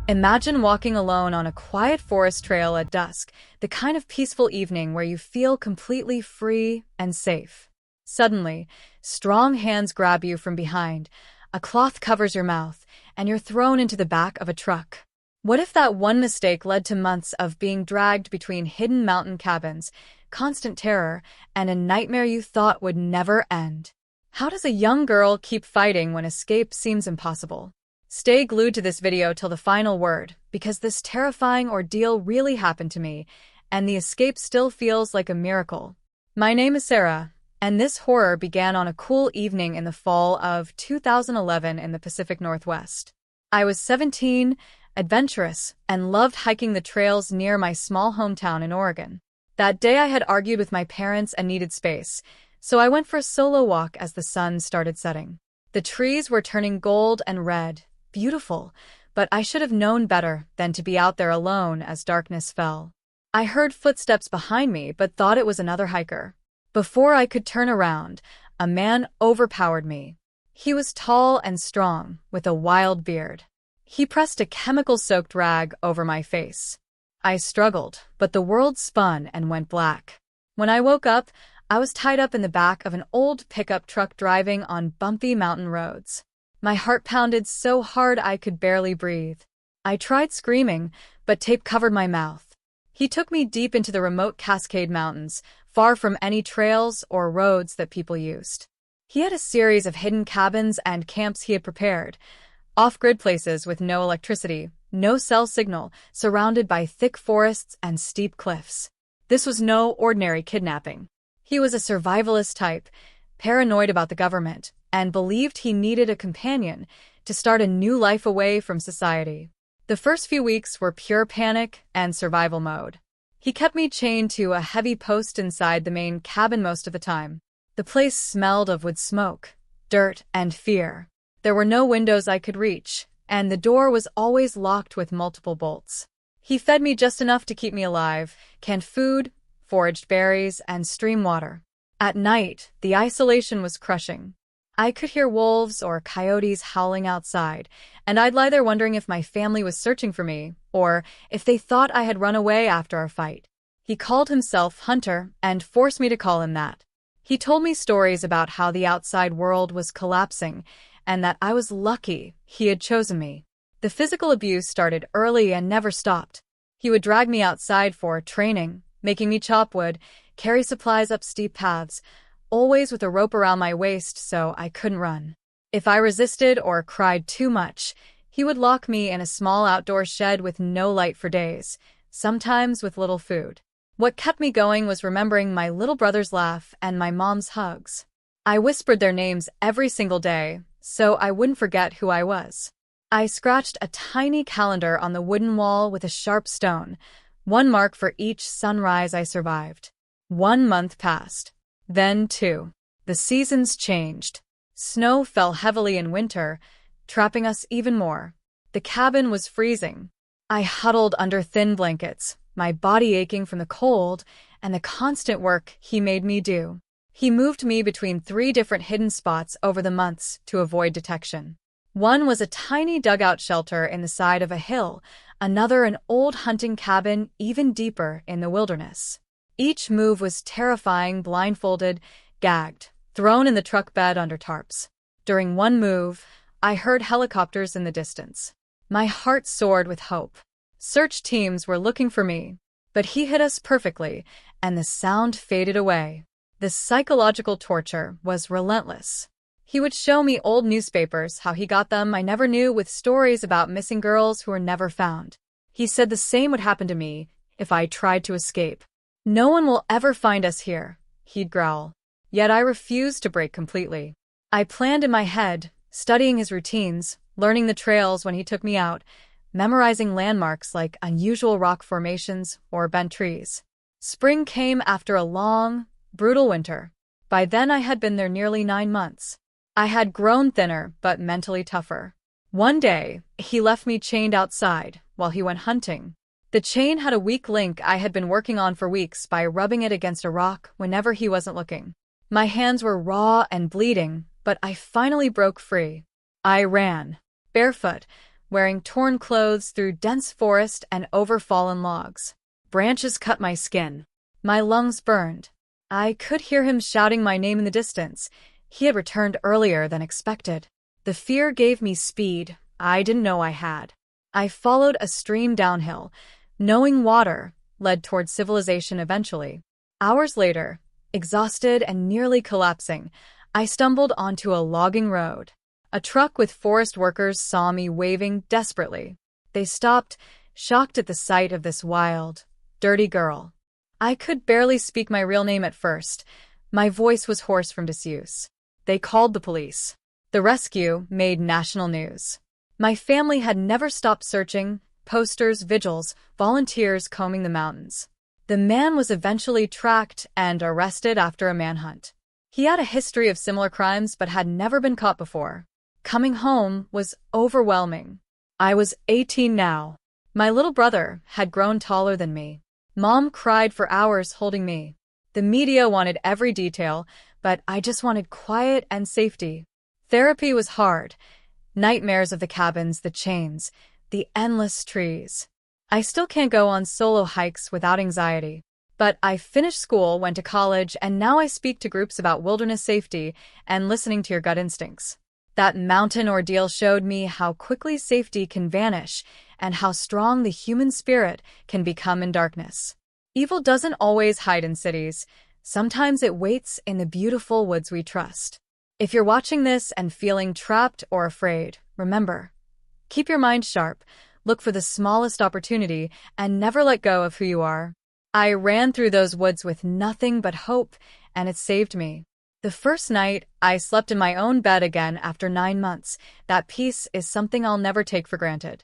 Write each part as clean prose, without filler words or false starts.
Imagine walking alone on a quiet forest trail at dusk, the kind of peaceful evening where you feel completely free and safe. Suddenly, strong hands grab you from behind, a cloth covers your mouth, and you're thrown into the back of a truck. What if that one mistake led to months of being dragged between hidden mountain cabins, constant terror, and a nightmare you thought would never end? How does a young girl keep fighting when escape seems impossible? Stay glued to this video till the final word, because this terrifying ordeal really happened to me, and the escape still feels like a miracle. My name is Sarah, and this horror began on a cool evening in the fall of 2011 in the Pacific Northwest. I was 17, adventurous, and loved hiking the trails near my small hometown in Oregon. That day I had argued with my parents and needed space, so I went for a solo walk as the sun started setting. The trees were turning gold and red, beautiful, but I should have known better than to be out there alone as darkness fell. I heard footsteps behind me but thought it was another hiker. Before I could turn around, a man overpowered me. He was tall and strong, with a wild beard. He pressed a chemical-soaked rag over my face. I struggled, but the world spun and went black. When I woke up, I was tied up in the back of an old pickup truck driving on bumpy mountain roads. My heart pounded so hard I could barely breathe. I tried screaming, but tape covered my mouth. He took me deep into the remote Cascade Mountains, far from any trails or roads that people used. He had a series of hidden cabins and camps he had prepared, off-grid places with no electricity, no cell signal, surrounded by thick forests and steep cliffs. This was no ordinary kidnapping. He was a survivalist type, paranoid about the government, and believed he needed a companion to start a new life away from society. The first few weeks were pure panic and survival mode. He kept me chained to a heavy post inside the main cabin most of the time. The place smelled of wood smoke, dirt, and fear. There were no windows I could reach, and the door was always locked with multiple bolts. He fed me just enough to keep me alive, canned food, foraged berries, and stream water. At night, the isolation was crushing. I could hear wolves or coyotes howling outside, and I'd lie there wondering if my family was searching for me, or if they thought I had run away after our fight. He called himself Hunter and forced me to call him that. He told me stories about how the outside world was collapsing, and that I was lucky he had chosen me. The physical abuse started early and never stopped. He would drag me outside for training, making me chop wood, carry supplies up steep paths, always with a rope around my waist so I couldn't run. If I resisted or cried too much, he would lock me in a small outdoor shed with no light for days, sometimes with little food. What kept me going was remembering my little brother's laugh and my mom's hugs. I whispered their names every single day, so I wouldn't forget who I was. I scratched a tiny calendar on the wooden wall with a sharp stone, one mark for each sunrise I survived. 1 month passed. Then 2. The seasons changed. Snow fell heavily in winter, trapping us even more. The cabin was freezing. I huddled under thin blankets, my body aching from the cold and the constant work he made me do. He moved me between 3 different hidden spots over the months to avoid detection. One was a tiny dugout shelter in the side of a hill, another an old hunting cabin even deeper in the wilderness. Each move was terrifying, blindfolded, gagged, thrown in the truck bed under tarps. During one move, I heard helicopters in the distance. My heart soared with hope. Search teams were looking for me, but he hit us perfectly, and the sound faded away. The psychological torture was relentless. He would show me old newspapers, how he got them I never knew, with stories about missing girls who were never found. He said the same would happen to me if I tried to escape. "No one will ever find us here," he'd growl. Yet I refused to break completely. I planned in my head, studying his routines, learning the trails when he took me out, memorizing landmarks like unusual rock formations or bent trees. Spring came after a long, brutal winter. By then I had been there nearly 9 months. I had grown thinner but mentally tougher. One day, he left me chained outside while he went hunting. The chain had a weak link I had been working on for weeks by rubbing it against a rock whenever he wasn't looking. My hands were raw and bleeding, but I finally broke free. I ran, barefoot, wearing torn clothes through dense forest and over fallen logs. Branches cut my skin. My lungs burned. I could hear him shouting my name in the distance. He had returned earlier than expected. The fear gave me speed I didn't know I had. I followed a stream downhill, knowing water led toward civilization eventually. Hours later, exhausted and nearly collapsing, I stumbled onto a logging road. A truck with forest workers saw me waving desperately. They stopped, shocked at the sight of this wild, dirty girl. I could barely speak my real name at first. My voice was hoarse from disuse. They called the police. The rescue made national news. My family had never stopped searching, posters, vigils, volunteers combing the mountains. The man was eventually tracked and arrested after a manhunt. He had a history of similar crimes but had never been caught before. Coming home was overwhelming. I was 18 now. My little brother had grown taller than me. Mom cried for hours holding me. The media wanted every detail, but I just wanted quiet and safety. Therapy was hard. Nightmares of the cabins, the chains, the endless trees. I still can't go on solo hikes without anxiety. But I finished school, went to college, and now I speak to groups about wilderness safety and listening to your gut instincts. That mountain ordeal showed me how quickly safety can vanish and how strong the human spirit can become in darkness. Evil doesn't always hide in cities. Sometimes it waits in the beautiful woods we trust. If you're watching this and feeling trapped or afraid, remember, keep your mind sharp, look for the smallest opportunity, and never let go of who you are. I ran through those woods with nothing but hope, and it saved me. The first night, I slept in my own bed again after 9 months. That peace is something I'll never take for granted.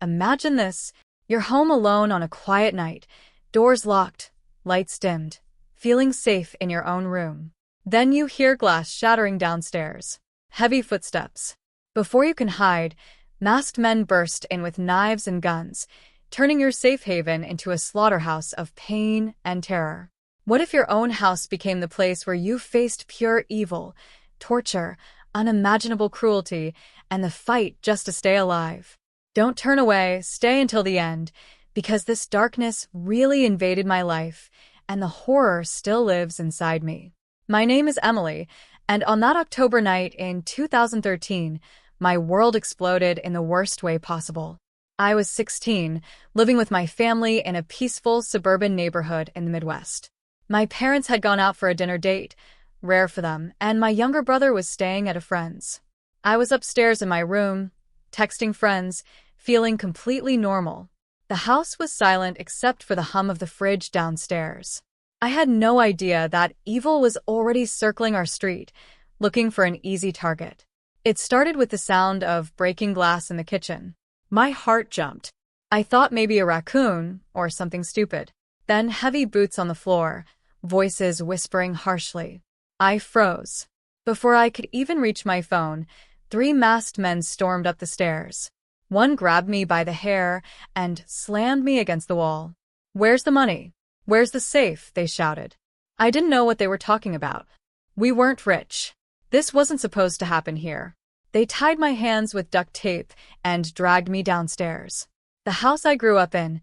Imagine this. You're home alone on a quiet night, doors locked, lights dimmed, feeling safe in your own room. Then you hear glass shattering downstairs. Heavy footsteps. Before you can hide, masked men burst in with knives and guns, turning your safe haven into a slaughterhouse of pain and terror. What if your own house became the place where you faced pure evil, torture, unimaginable cruelty, and the fight just to stay alive? Don't turn away, stay until the end, because this darkness really invaded my life, and the horror still lives inside me. My name is Emily, and on that October night in 2013, my world exploded in the worst way possible. I was 16, living with my family in a peaceful suburban neighborhood in the Midwest. My parents had gone out for a dinner date, rare for them, and my younger brother was staying at a friend's. I was upstairs in my room, texting friends, feeling completely normal. The house was silent except for the hum of the fridge downstairs. I had no idea that evil was already circling our street, looking for an easy target. It started with the sound of breaking glass in the kitchen. My heart jumped. I thought maybe a raccoon or something stupid. Then heavy boots on the floor, voices whispering harshly. I froze. Before I could even reach my phone, 3 masked men stormed up the stairs. One grabbed me by the hair and slammed me against the wall. "Where's the money? Where's the safe?" they shouted. I didn't know what they were talking about. We weren't rich. This wasn't supposed to happen here. They tied my hands with duct tape and dragged me downstairs. The house I grew up in,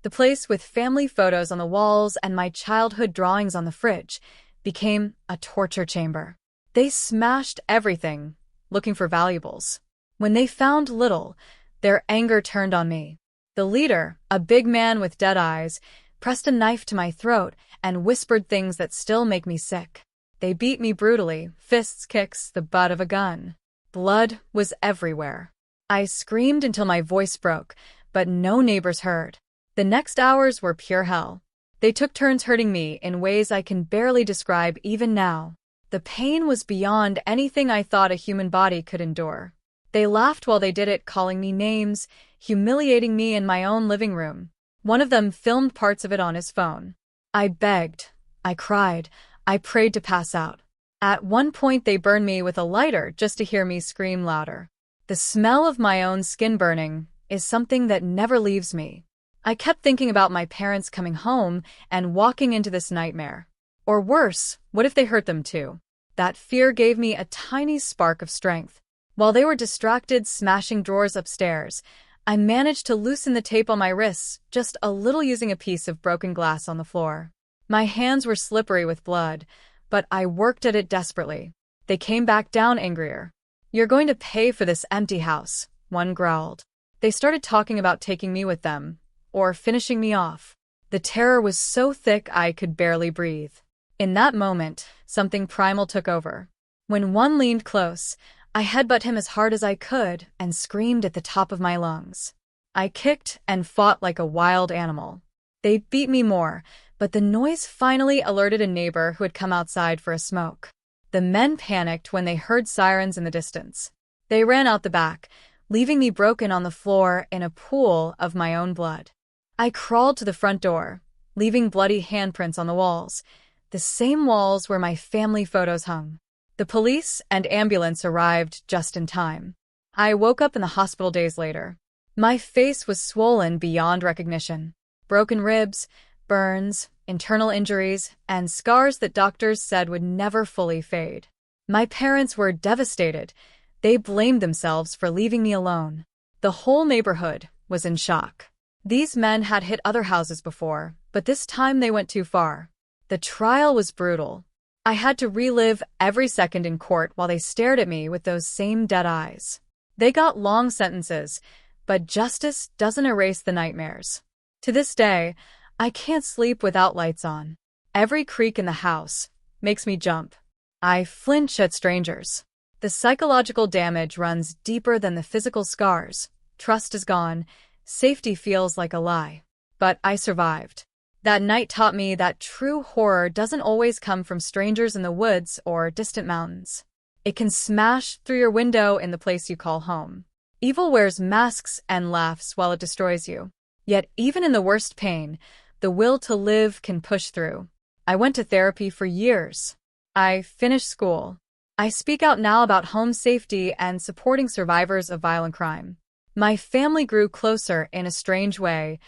the place with family photos on the walls and my childhood drawings on the fridge, became a torture chamber. They smashed everything, looking for valuables. When they found little, their anger turned on me. The leader, a big man with dead eyes, pressed a knife to my throat and whispered things that still make me sick. They beat me brutally, fists, kicks, the butt of a gun. Blood was everywhere. I screamed until my voice broke, but no neighbors heard. The next hours were pure hell. They took turns hurting me in ways I can barely describe even now. The pain was beyond anything I thought a human body could endure. They laughed while they did it, calling me names, humiliating me in my own living room. One of them filmed parts of it on his phone. I begged, I cried, I prayed to pass out. At one point they burned me with a lighter just to hear me scream louder. The smell of my own skin burning is something that never leaves me. I kept thinking about my parents coming home and walking into this nightmare. Or worse, what if they hurt them too? That fear gave me a tiny spark of strength. While they were distracted smashing drawers upstairs, I managed to loosen the tape on my wrists, just a little using a piece of broken glass on the floor. My hands were slippery with blood, but I worked at it desperately. They came back down angrier. "You're going to pay for this empty house," one growled. They started talking about taking me with them, or finishing me off. The terror was so thick I could barely breathe. In that moment, something primal took over. When one leaned close, I headbutt him as hard as I could and screamed at the top of my lungs. I kicked and fought like a wild animal. They beat me more, but the noise finally alerted a neighbor who had come outside for a smoke. The men panicked when they heard sirens in the distance. They ran out the back, leaving me broken on the floor in a pool of my own blood. I crawled to the front door, leaving bloody handprints on the walls, the same walls where my family photos hung. The police and ambulance arrived just in time. I woke up in the hospital days later. My face was swollen beyond recognition. Broken ribs, burns, internal injuries, and scars that doctors said would never fully fade. My parents were devastated. They blamed themselves for leaving me alone. The whole neighborhood was in shock. These men had hit other houses before, but this time they went too far. The trial was brutal. I had to relive every second in court while they stared at me with those same dead eyes. They got long sentences, but justice doesn't erase the nightmares. To this day, I can't sleep without lights on. Every creak in the house makes me jump. I flinch at strangers. The psychological damage runs deeper than the physical scars. Trust is gone. Safety feels like a lie. But I survived. That night taught me that true horror doesn't always come from strangers in the woods or distant mountains. It can smash through your window in the place you call home. Evil wears masks and laughs while it destroys you. Yet even in the worst pain, the will to live can push through. I went to therapy for years. I finished school. I speak out now about home safety and supporting survivors of violent crime. My family grew closer in a strange way.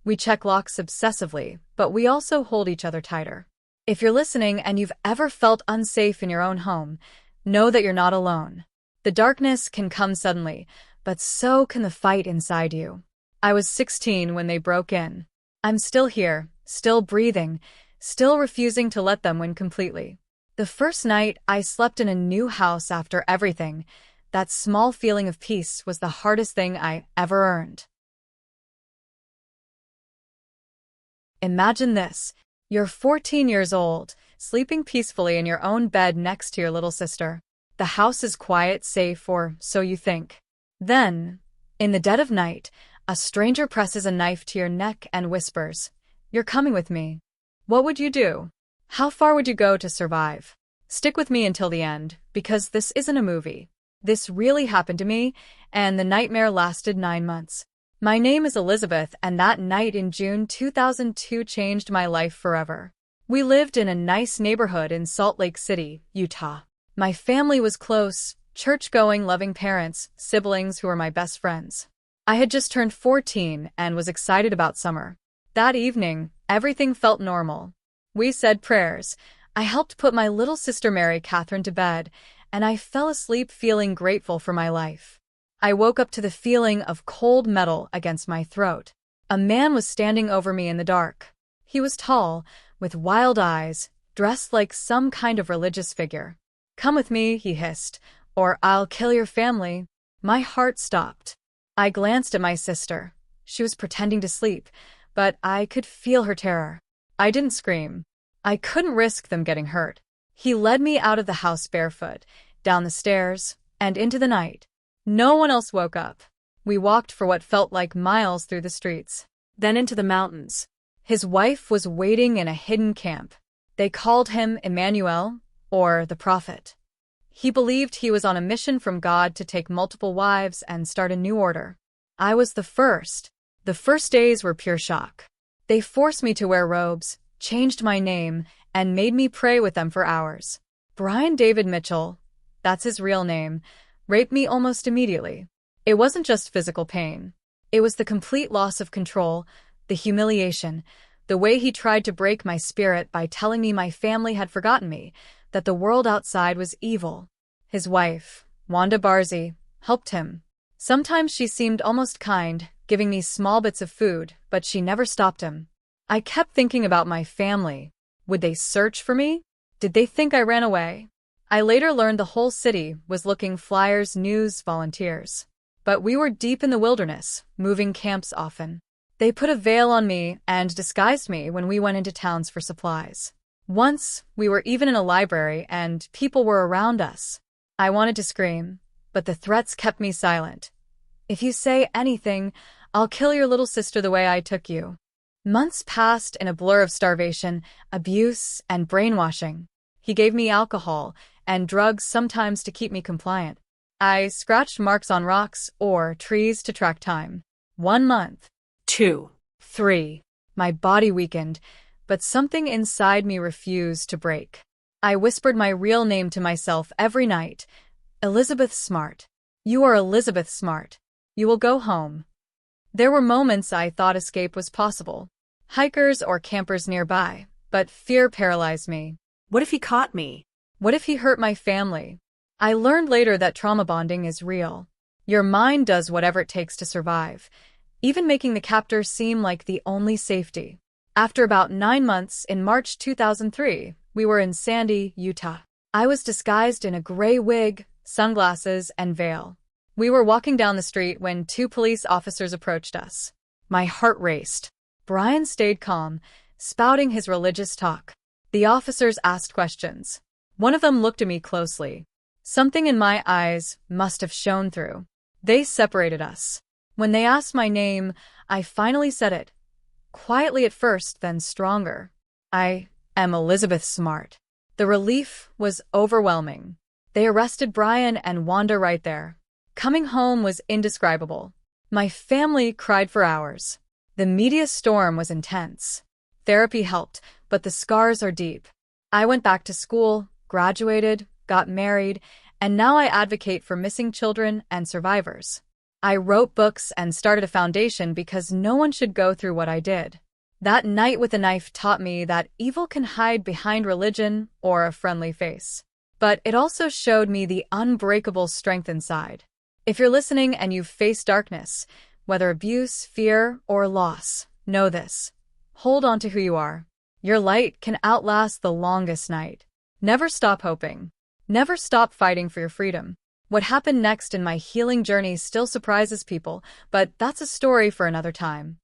We check locks obsessively, but we also hold each other tighter. If you're listening and you've ever felt unsafe in your own home, know that you're not alone. The darkness can come suddenly, but so can the fight inside you. I was 16 when they broke in. I'm still here, still breathing, still refusing to let them win completely. The first night I slept in a new house after everything, that small feeling of peace was the hardest thing I ever earned. Imagine this. You're 14 years old, sleeping peacefully in your own bed next to your little sister. The house is quiet, safe, or so you think. Then, in the dead of night, a stranger presses a knife to your neck and whispers, "You're coming with me." What would you do? How far would you go to survive? Stick with me until the end, because this isn't a movie. This really happened to me, and the nightmare lasted 9 months. My name is Elizabeth, and that night in June 2002 changed my life forever. We lived in a nice neighborhood in Salt Lake City, Utah. My family was close, church-going, loving parents, siblings who were my best friends. I had just turned 14 and was excited about summer. That evening, everything felt normal. We said prayers. I helped put my little sister Mary Catherine to bed, and I fell asleep feeling grateful for my life. I woke up to the feeling of cold metal against my throat. A man was standing over me in the dark. He was tall, with wild eyes, dressed like some kind of religious figure. "Come with me," he hissed, "or I'll kill your family." My heart stopped. I glanced at my sister. She was pretending to sleep, but I could feel her terror. I didn't scream. I couldn't risk them getting hurt. He led me out of the house barefoot, down the stairs, and into the night. No one else woke up. We walked for what felt like miles through the streets, then into the mountains. His wife was waiting in a hidden camp. They called him Emmanuel, or the prophet. He believed he was on a mission from God to take multiple wives and start a new order. I was the first. The first days were pure shock. They forced me to wear robes, changed my name, and made me pray with them for hours. Brian David Mitchell, that's his real name, raped me almost immediately. It wasn't just physical pain. It was the complete loss of control, the humiliation, the way he tried to break my spirit by telling me my family had forgotten me, that the world outside was evil. His wife, Wanda Barzy, helped him. Sometimes she seemed almost kind, giving me small bits of food, but she never stopped him. I kept thinking about my family. Would they search for me? Did they think I ran away? I later learned the whole city was looking flyers, news, volunteers. But we were deep in the wilderness, moving camps often. They put a veil on me and disguised me when we went into towns for supplies. Once, we were even in a library and people were around us. I wanted to scream, but the threats kept me silent. If you say anything, I'll kill your little sister the way I took you. Months passed in a blur of starvation, abuse, and brainwashing. He gave me alcohol and drugs sometimes to keep me compliant. I scratched marks on rocks or trees to track time. 1 month. 2. 3. My body weakened, but something inside me refused to break. I whispered my real name to myself every night. Elizabeth Smart. You are Elizabeth Smart. You will go home. There were moments I thought escape was possible. Hikers or campers nearby, but fear paralyzed me. What if he caught me? What if he hurt my family? I learned later that trauma bonding is real. Your mind does whatever it takes to survive, even making the captor seem like the only safety. After about 9 months, in March 2003, we were in Sandy, Utah. I was disguised in a gray wig, sunglasses, and veil. We were walking down the street when 2 police officers approached us. My heart raced. Brian stayed calm, spouting his religious talk. The officers asked questions. One of them looked at me closely. Something in my eyes must have shone through. They separated us. When they asked my name, I finally said it. Quietly at first, then stronger. I am Elizabeth Smart. The relief was overwhelming. They arrested Brian and Wanda right there. Coming home was indescribable. My family cried for hours. The media storm was intense. Therapy helped, but the scars are deep. I went back to school, graduated, got married, and now I advocate for missing children and survivors. I wrote books and started a foundation because no one should go through what I did. That night with a knife taught me that evil can hide behind religion or a friendly face. But it also showed me the unbreakable strength inside. If you're listening and you've faced darkness, whether abuse, fear, or loss, know this. Hold on to who you are. Your light can outlast the longest night. Never stop hoping. Never stop fighting for your freedom. What happened next in my healing journey still surprises people, but that's a story for another time.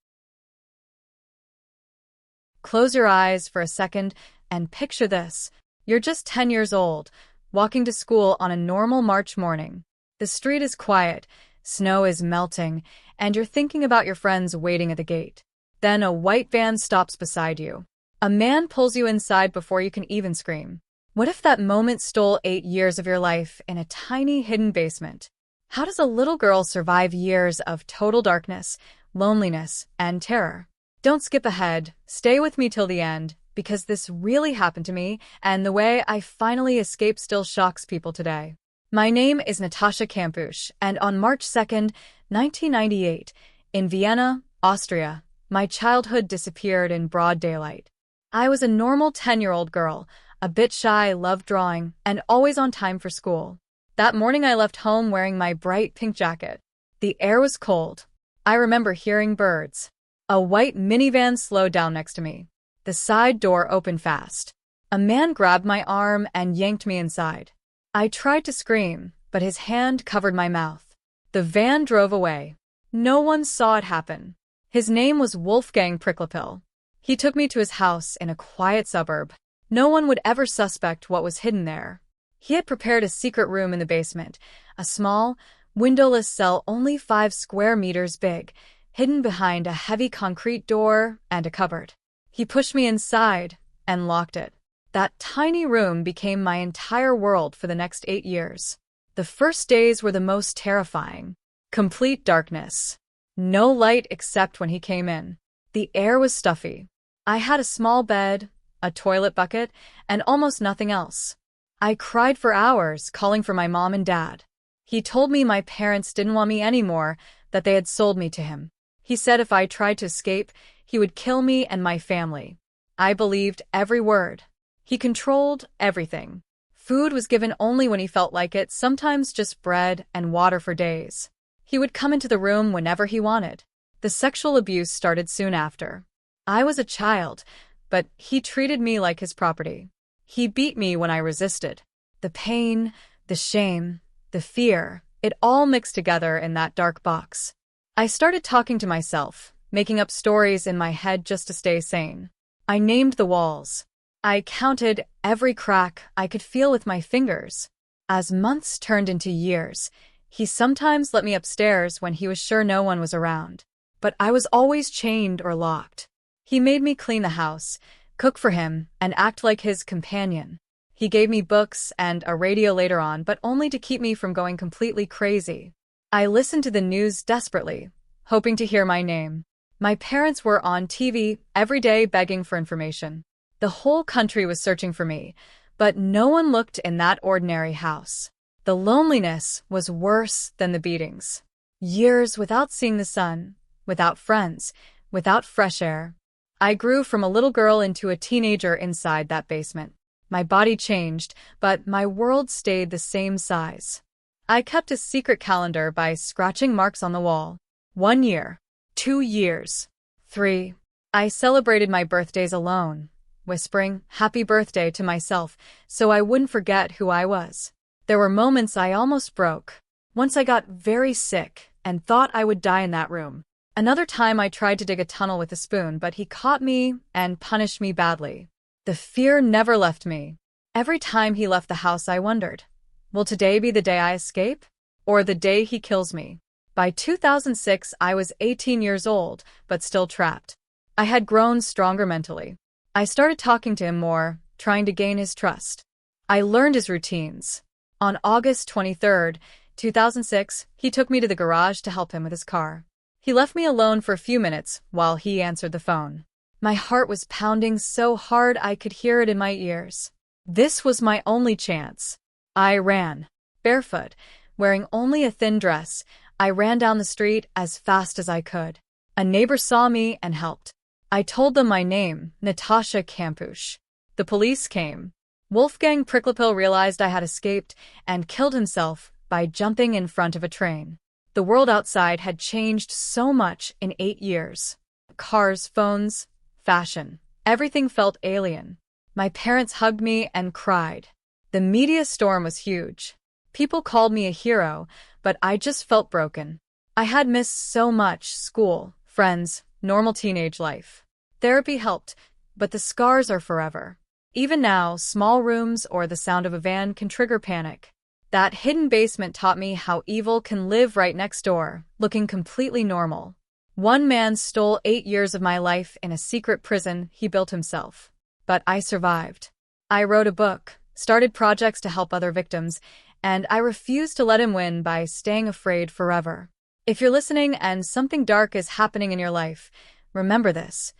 Close your eyes for a second and picture this. You're just 10 years old, walking to school on a normal March morning. The street is quiet, snow is melting, and you're thinking about your friends waiting at the gate. Then a white van stops beside you. A man pulls you inside before you can even scream. What if that moment stole 8 years of your life in a tiny hidden basement? How does a little girl survive years of total darkness, loneliness, and terror? Don't skip ahead. Stay with me till the end, because this really happened to me, and the way I finally escaped still shocks people today. My name is Natasha Kampusch, and on March 2nd, 1998, in Vienna, Austria, my childhood disappeared in broad daylight. I was a normal 10-year-old girl, a bit shy, loved drawing, and always on time for school. That morning I left home wearing my bright pink jacket. The air was cold. I remember hearing birds. A white minivan slowed down next to me. The side door opened fast. A man grabbed my arm and yanked me inside. I tried to scream, but his hand covered my mouth. The van drove away. No one saw it happen. His name was Wolfgang Pricklepil. He took me to his house in a quiet suburb. No one would ever suspect what was hidden there. He had prepared a secret room in the basement, a small, windowless cell only 5 square meters big, hidden behind a heavy concrete door and a cupboard. He pushed me inside and locked it. That tiny room became my entire world for the next 8 years. The first days were the most terrifying. Complete darkness. No light except when he came in. The air was stuffy. I had a small bed, a toilet bucket, and almost nothing else. I cried for hours, calling for my mom and dad. He told me my parents didn't want me anymore, that they had sold me to him. He said if I tried to escape, he would kill me and my family. I believed every word. He controlled everything. Food was given only when he felt like it, sometimes just bread and water for days. He would come into the room whenever he wanted. The sexual abuse started soon after. I was a child, but he treated me like his property. He beat me when I resisted. The pain, the shame, the fear, it all mixed together in that dark box. I started talking to myself, making up stories in my head just to stay sane. I named the walls. I counted every crack I could feel with my fingers. As months turned into years, he sometimes let me upstairs when he was sure no one was around. But I was always chained or locked. He made me clean the house, cook for him, and act like his companion. He gave me books and a radio later on, but only to keep me from going completely crazy. I listened to the news desperately, hoping to hear my name. My parents were on TV every day begging for information. The whole country was searching for me, but no one looked in that ordinary house. The loneliness was worse than the beatings. Years without seeing the sun, without friends, without fresh air. I grew from a little girl into a teenager inside that basement. My body changed, but my world stayed the same size. I kept a secret calendar by scratching marks on the wall. 1 year, 2 years, 3. I celebrated my birthdays alone, whispering "Happy Birthday" to myself so I wouldn't forget who I was. There were moments I almost broke. Once I got very sick and thought I would die in that room. Another time I tried to dig a tunnel with a spoon, but he caught me and punished me badly. The fear never left me. Every time he left the house I wondered, will today be the day I escape? Or the day he kills me? By 2006 I was 18 years old, but still trapped. I had grown stronger mentally. I started talking to him more, trying to gain his trust. I learned his routines. On August 23, 2006, he took me to the garage to help him with his car. He left me alone for a few minutes while he answered the phone. My heart was pounding so hard I could hear it in my ears. This was my only chance. I ran. Barefoot, wearing only a thin dress, I ran down the street as fast as I could. A neighbor saw me and helped. I told them my name, Natasha Kampusch. The police came. Wolfgang Pricklapil realized I had escaped and killed himself by jumping in front of a train. The world outside had changed so much in 8 years. Cars, phones, fashion. Everything felt alien. My parents hugged me and cried. The media storm was huge. People called me a hero, but I just felt broken. I had missed so much: school, friends, normal teenage life. Therapy helped, but the scars are forever. Even now, small rooms or the sound of a van can trigger panic. That hidden basement taught me how evil can live right next door, looking completely normal. One man stole 8 years of my life in a secret prison he built himself. But I survived. I wrote a book, started projects to help other victims, and I refused to let him win by staying afraid forever. If you're listening and something dark is happening in your life, remember this.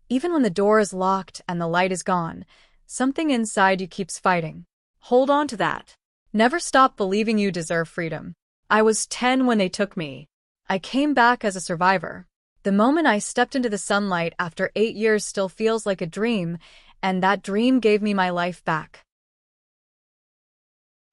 Even when the door is locked and the light is gone, something inside you keeps fighting. Hold on to that. Never stop believing you deserve freedom. I was 10 when they took me. I came back as a survivor. The moment I stepped into the sunlight after 8 years still feels like a dream, and that dream gave me my life back.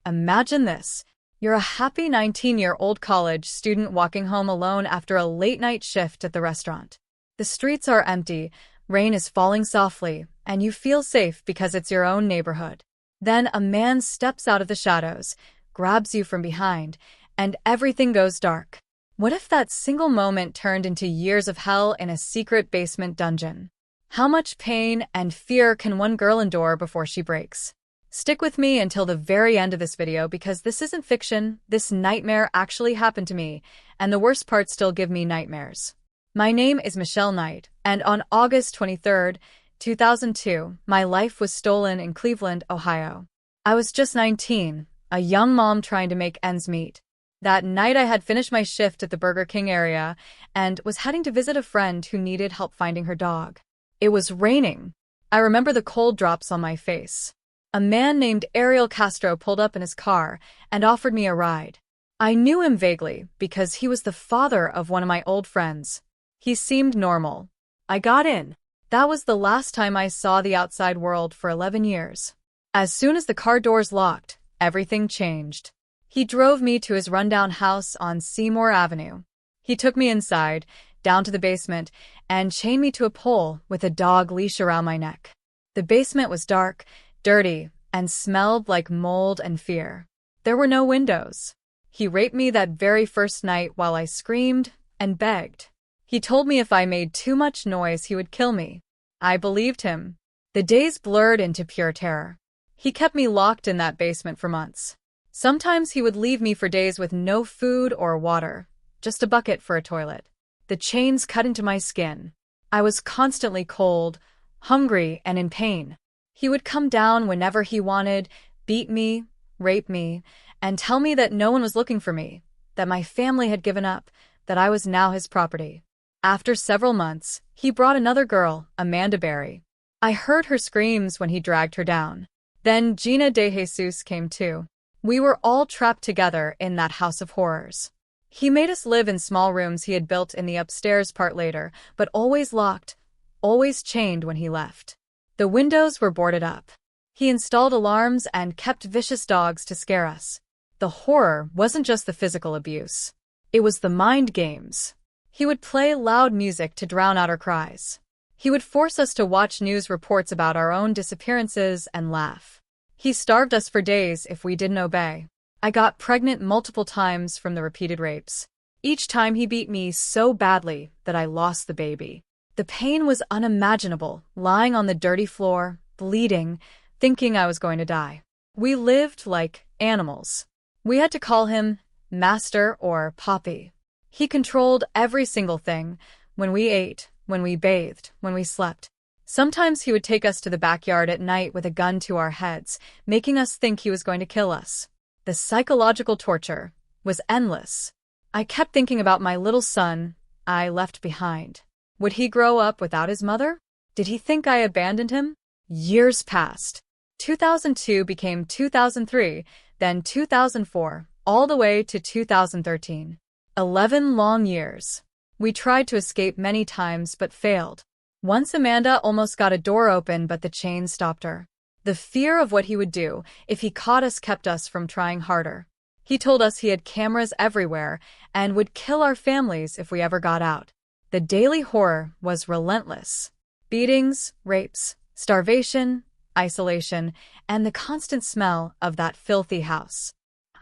Imagine this. You're a happy 19-year-old college student walking home alone after a late-night shift at the restaurant. The streets are empty, rain is falling softly, and you feel safe because it's your own neighborhood. Then a man steps out of the shadows, grabs you from behind, and everything goes dark. What if that single moment turned into years of hell in a secret basement dungeon? How much pain and fear can one girl endure before she breaks? Stick with me until the very end of this video because this isn't fiction. This nightmare actually happened to me, and the worst parts still give me nightmares. My name is Michelle Knight, and on August 23, 2002, my life was stolen in Cleveland, Ohio. I was just 19, a young mom trying to make ends meet. That night I had finished my shift at the Burger King area and was heading to visit a friend who needed help finding her dog. It was raining. I remember the cold drops on my face. A man named Ariel Castro pulled up in his car and offered me a ride. I knew him vaguely because he was the father of one of my old friends. He seemed normal. I got in. That was the last time I saw the outside world for 11 years. As soon as the car doors locked, everything changed. He drove me to his rundown house on Seymour Avenue. He took me inside, down to the basement, and chained me to a pole with a dog leash around my neck. The basement was dark, dirty, and smelled like mold and fear. There were no windows. He raped me that very first night while I screamed and begged. He told me if I made too much noise, he would kill me. I believed him. The days blurred into pure terror. He kept me locked in that basement for months. Sometimes he would leave me for days with no food or water, just a bucket for a toilet. The chains cut into my skin. I was constantly cold, hungry, and in pain. He would come down whenever he wanted, beat me, rape me, and tell me that no one was looking for me, that my family had given up, that I was now his property. After several months, he brought another girl, Amanda Berry. I heard her screams when he dragged her down. Then Gina De Jesus came too. We were all trapped together in that house of horrors. He made us live in small rooms he had built in the upstairs part later, but always locked, always chained when he left. The windows were boarded up. He installed alarms and kept vicious dogs to scare us. The horror wasn't just the physical abuse. It was the mind games. He would play loud music to drown out our cries. He would force us to watch news reports about our own disappearances and laugh. He starved us for days if we didn't obey. I got pregnant multiple times from the repeated rapes. Each time he beat me so badly that I lost the baby. The pain was unimaginable, lying on the dirty floor, bleeding, thinking I was going to die. We lived like animals. We had to call him Master or Poppy. He controlled every single thing, when we ate, when we bathed, when we slept. Sometimes he would take us to the backyard at night with a gun to our heads, making us think he was going to kill us. The psychological torture was endless. I kept thinking about my little son I left behind. Would he grow up without his mother? Did he think I abandoned him? Years passed. 2002 became 2003, then 2004, all the way to 2013. 11 long years. We tried to escape many times but failed. Once Amanda almost got a door open, but the chain stopped her. The fear of what he would do if he caught us kept us from trying harder. He told us he had cameras everywhere and would kill our families if we ever got out. The daily horror was relentless. Beatings, rapes, starvation, isolation, and the constant smell of that filthy house.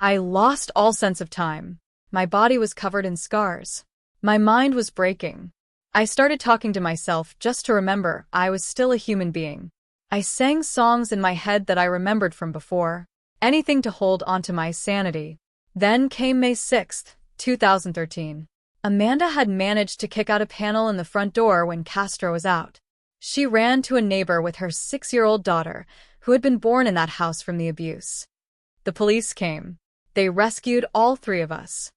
I lost all sense of time. My body was covered in scars. My mind was breaking. I started talking to myself just to remember I was still a human being. I sang songs in my head that I remembered from before, anything to hold onto my sanity. Then came May 6th, 2013. Amanda had managed to kick out a panel in the front door when Castro was out. She ran to a neighbor with her 6-year-old daughter, who had been born in that house from the abuse. The police came. They rescued all 3 of us.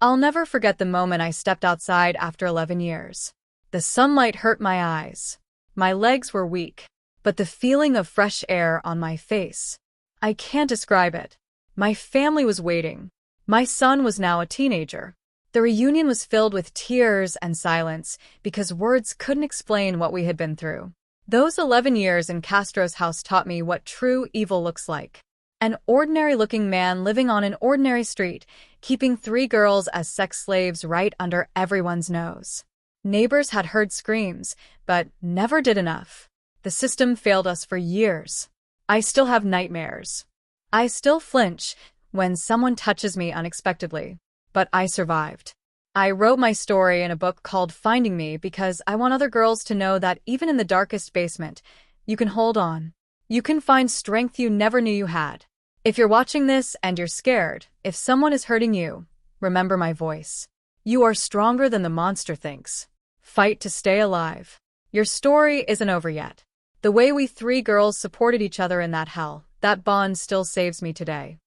I'll never forget the moment I stepped outside after 11 years. The sunlight hurt my eyes. My legs were weak, but the feeling of fresh air on my face, I can't describe it. My family was waiting. My son was now a teenager. The reunion was filled with tears and silence because words couldn't explain what we had been through. Those 11 years in Castro's house taught me what true evil looks like. An ordinary-looking man living on an ordinary street, keeping 3 girls as sex slaves right under everyone's nose. Neighbors had heard screams, but never did enough. The system failed us for years. I still have nightmares. I still flinch when someone touches me unexpectedly. But I survived. I wrote my story in a book called Finding Me because I want other girls to know that even in the darkest basement, you can hold on. You can find strength you never knew you had. If you're watching this and you're scared, if someone is hurting you, remember my voice. You are stronger than the monster thinks. Fight to stay alive. Your story isn't over yet. The way we 3 girls supported each other in that hell, that bond still saves me today.